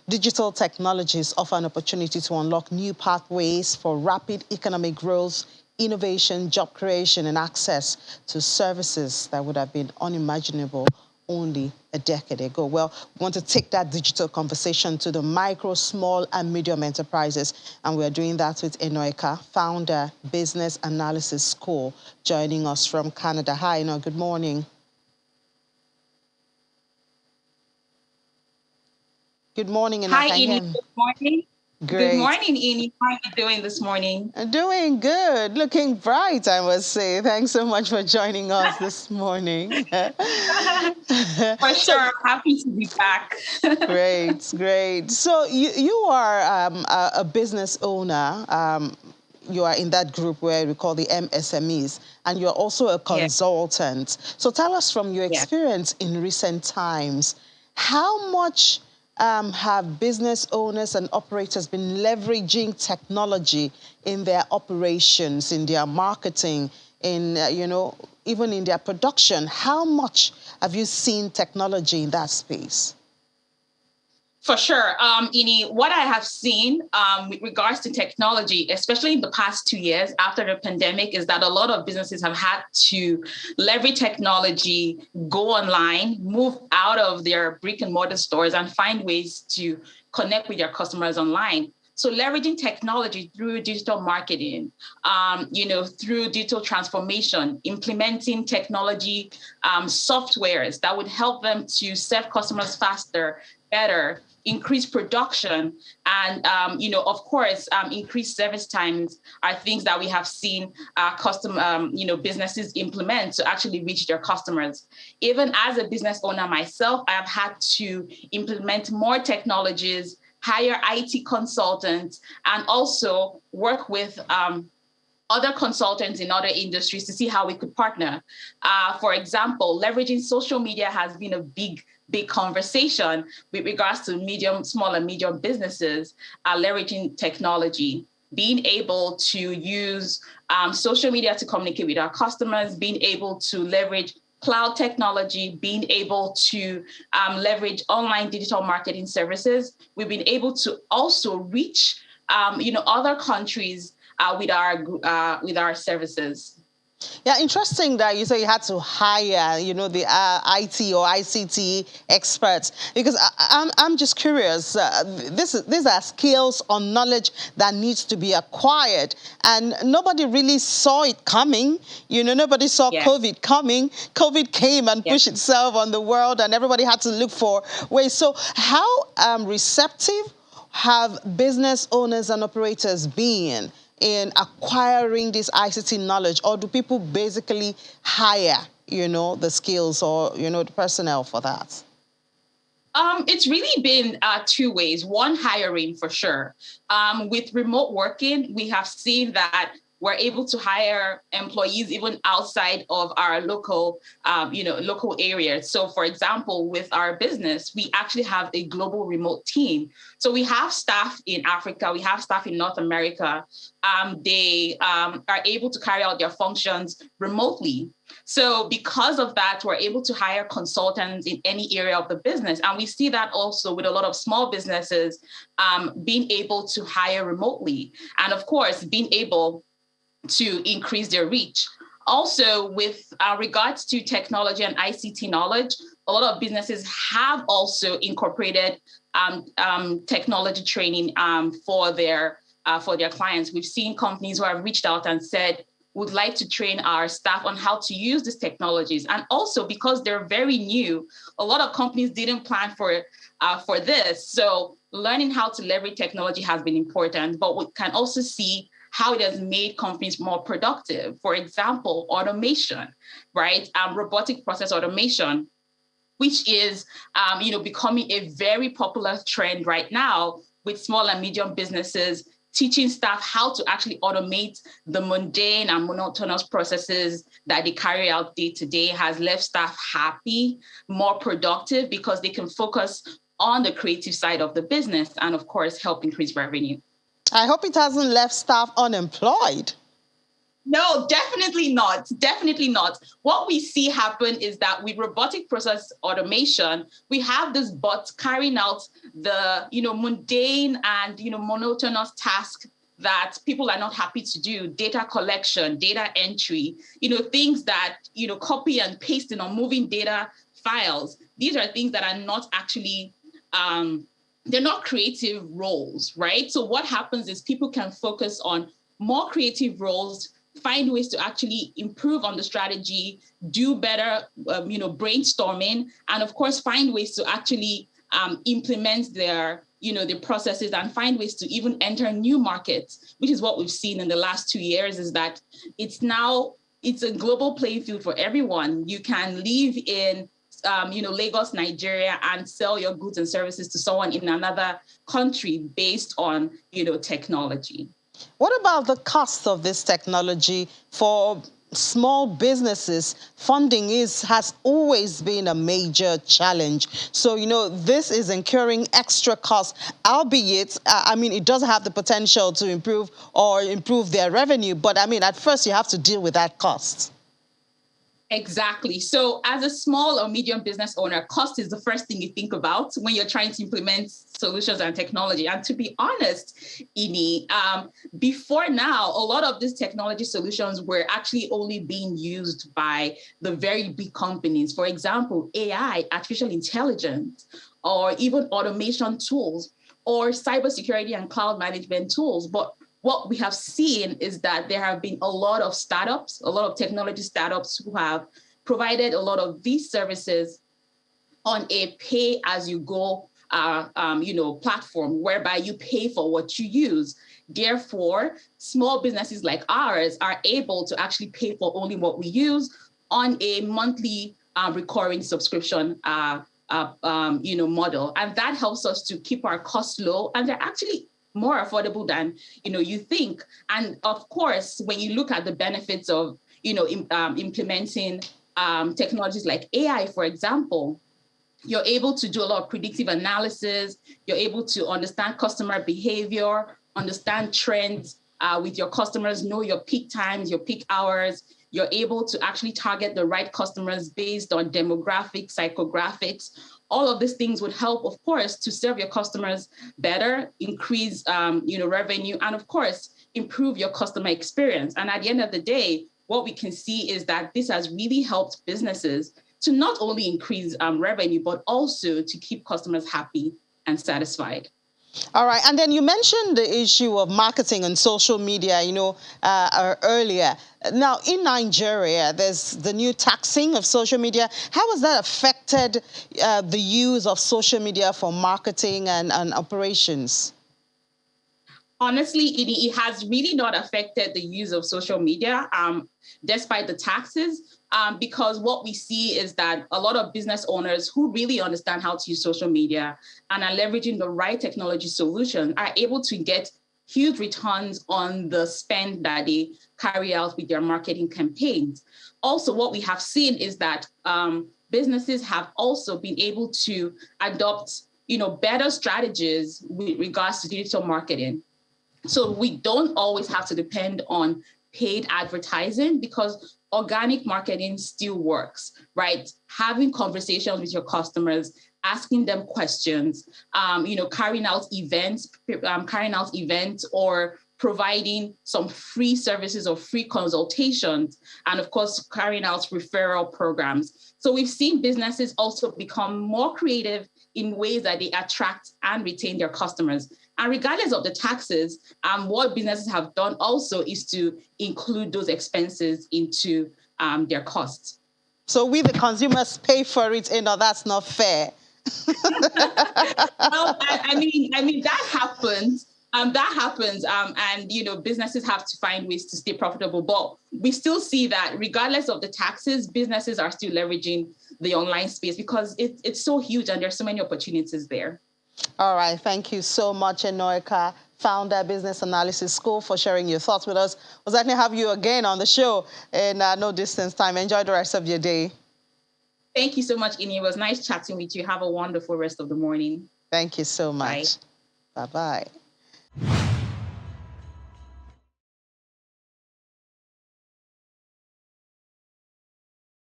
Digital technologies offer an opportunity to unlock new pathways for rapid economic growth, innovation, job creation, and access to services that would have been unimaginable only a decade ago. Well, we want to take that digital conversation to the micro, small, and medium enterprises, and we're doing that with Enoika, founder, Business Analysis School, joining us from Canada. Hi, Eno, good morning. Good morning, Eno. Hi, Can you Ini. hear me? Good morning. Good Great. morning, Ini. How are you doing this morning? Doing good, looking bright, I must say. Thanks so much for joining us this morning. For So, sure. Happy to be back. great, great. So, you are a business owner. You are in that group where we call the MSMEs, and you're also a Yeah, consultant. So, tell us from your yeah. experience in recent times, how much have business owners and operators been leveraging technology in their operations, in their marketing, in, even in their production? How much have you seen technology in that space? For sure. Ini, what I have seen with regards to technology, especially in the past 2 years after the pandemic, is that a lot of businesses have had to leverage technology, go online, move out of their brick and mortar stores, and find ways to connect with their customers online. So leveraging technology through digital marketing, through digital transformation, implementing technology softwares that would help them to serve customers faster, better, increase production, and of course, increase service times are things that we have seen businesses implement to actually reach their customers. Even as a business owner myself, I have had to implement more technologies, hire IT consultants, and also work with other consultants in other industries to see how we could partner. For example, leveraging social media has been a big conversation with regards to small and medium businesses leveraging technology, being able to use social media to communicate with our customers, being able to leverage cloud technology, being able to leverage online digital marketing services. We've been able to also reach other countries with our services. Yeah, interesting that you say you had to hire, the IT or ICT experts, because I'm just curious. These are skills or knowledge that needs to be acquired, and nobody really saw it coming. Nobody saw Yeah. COVID coming. COVID came and Yeah. pushed itself on the world, and everybody had to look for ways. So, how receptive have business owners and operators been in acquiring this ICT knowledge, or do people basically hire, the skills or, the personnel for that? It's really been two ways. One, hiring for sure. With remote working, we have seen that we're able to hire employees even outside of our local areas. So, for example, with our business, we actually have a global remote team. So we have staff in Africa, we have staff in North America. They are able to carry out their functions remotely. So because of that, we're able to hire consultants in any area of the business. And we see that also with a lot of small businesses being able to hire remotely. And of course, being able to increase their reach. Also, with regards to technology and ICT knowledge, a lot of businesses have also incorporated technology training for their clients. We've seen companies who have reached out and said, would like to train our staff on how to use these technologies. And also because they're very new, a lot of companies didn't plan for this. So learning how to leverage technology has been important, but we can also see how it has made companies more productive. For example, automation, right? Robotic process automation, which is becoming a very popular trend right now with small and medium businesses, teaching staff how to actually automate the mundane and monotonous processes that they carry out day to day has left staff happy, more productive, because they can focus on the creative side of the business and, of course, help increase revenue. I hope it hasn't left staff unemployed. No, definitely not. Definitely not. What we see happen is that with robotic process automation, we have this bot carrying out the, mundane and, monotonous task that people are not happy to do: data collection, data entry, things that, copy and pasting or moving data files. These are things that are not actually, they're not creative roles, right? So what happens is people can focus on more creative roles, find ways to actually improve on the strategy, do better, brainstorming, and of course, find ways to actually implement the processes and find ways to even enter new markets, which is what we've seen in the last 2 years, is that it's a global playing field for everyone. You can live in Lagos, Nigeria, and sell your goods and services to someone in another country based on, technology. What about the cost of this technology for small businesses? Funding has always been a major challenge. So, this is incurring extra costs, albeit, it does have the potential to improve their revenue. But, at first you have to deal with that cost. Exactly. So as a small or medium business owner, cost is the first thing you think about when you're trying to implement solutions and technology. And to be honest, Ini, before now, a lot of these technology solutions were actually only being used by the very big companies. For example, AI, artificial intelligence, or even automation tools, or cybersecurity and cloud management tools. But what we have seen is that there have been a lot of startups, a lot of technology startups who have provided a lot of these services on a pay-as-you-go platform, whereby you pay for what you use. Therefore, small businesses like ours are able to actually pay for only what we use on a monthly recurring subscription model. And that helps us to keep our costs low, and they're actually more affordable than you think. And of course, when you look at the benefits of implementing technologies like AI, for example, you're able to do a lot of predictive analysis. You're able to understand customer behavior, understand trends with your customers, know your peak times, your peak hours. You're able to actually target the right customers based on demographics, psychographics. All of these things would help, of course, to serve your customers better, increase revenue, and of course, improve your customer experience. And at the end of the day, what we can see is that this has really helped businesses to not only increase revenue, but also to keep customers happy and satisfied. All right. And then you mentioned the issue of marketing and social media, earlier. Now, in Nigeria, there's the new taxing of social media. How has that affected the use of social media for marketing and operations? Honestly, it has really not affected the use of social media, despite the taxes, because what we see is that a lot of business owners who really understand how to use social media and are leveraging the right technology solution are able to get huge returns on the spend that they carry out with their marketing campaigns. Also, what we have seen is that businesses have also been able to adopt better strategies with regards to digital marketing. So we don't always have to depend on paid advertising, because organic marketing still works, right? Having conversations with your customers, asking them questions, carrying out events, or providing some free services or free consultations, and of course, carrying out referral programs. So we've seen businesses also become more creative in ways that they attract and retain their customers. And regardless of the taxes, what businesses have done also is to include those expenses into their costs. So we, the consumers, pay for it. That's not fair. Well, I mean that happens. And businesses have to find ways to stay profitable. But we still see that regardless of the taxes, businesses are still leveraging the online space because it's so huge and there's so many opportunities there. All right. Thank you so much, Enoika, founder, Business Analysis School, for sharing your thoughts with us. We'll certainly have you again on the show in no distance time. Enjoy the rest of your day. Thank you so much, Ini. It was nice chatting with you. Have a wonderful rest of the morning. Thank you so much. Bye. Bye-bye.